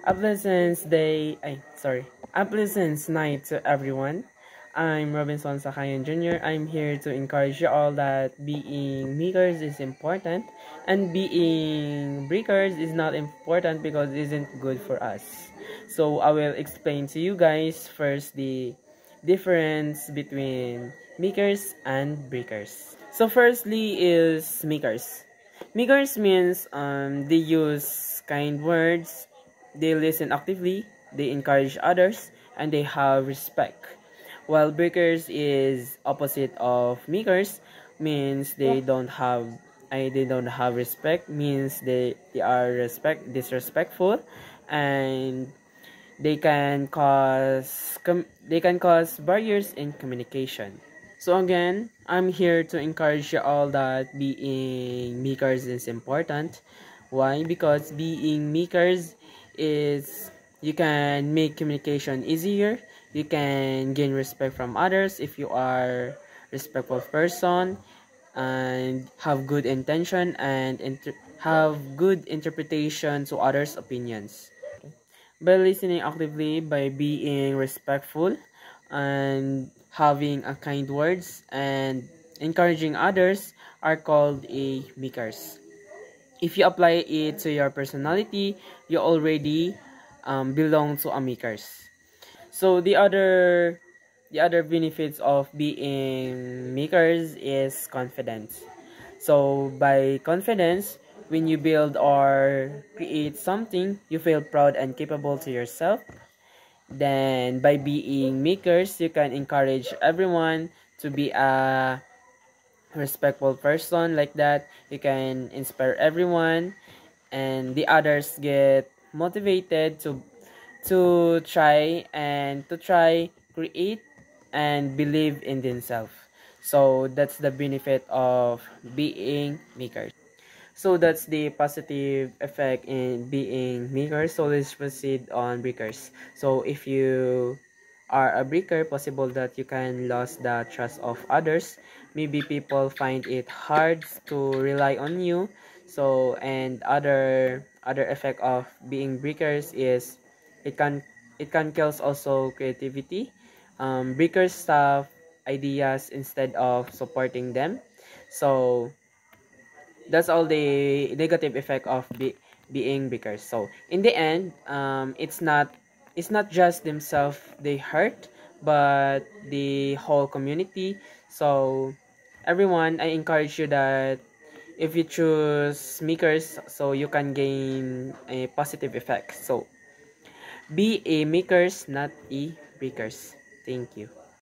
A pleasant day, a pleasant night to everyone. I'm Robinson Sakayan Jr. I'm here to encourage you all that being makers is important and being breakers is not important because it isn't good for us. So I will explain to you guys first the difference between makers and breakers. So firstly is makers. Makers means they use kind words, they listen actively, they encourage others, and they have respect. While breakers is opposite of makers, means they don't have respect, means they are disrespectful, and they can cause barriers in communication. So again, I'm here to encourage you all that being makers is important. Why? Because being makers is you can make communication easier. You can gain respect from others if you are respectful person and have good intention and have good interpretation to others' opinions. By listening actively, by being respectful, and having a kind words and encouraging others are called a makers. If you apply it to your personality, you already belong to a makers. So the other benefits of being makers is confidence. So by confidence, when you build or create something, you feel proud and capable to yourself. Then by being makers, you can encourage everyone to be a respectful person like that. You can inspire everyone and the others get motivated to try create and believe in themselves. So that's the benefit of being makers. So that's the positive effect in being makers. So let's proceed on breakers. So if you are a breaker, possible that you can lose the trust of others. Maybe people find it hard to rely on you. So and other effect of being breakers is it can it can kills also creativity. Breakers stuff ideas instead of supporting them. So that's all the negative effect of being breakers. So in the end, it's not just themselves they hurt, but the whole community. So everyone, I encourage you that if you choose makers, so you can gain a positive effect. So be a makers, not a breakers. Thank you.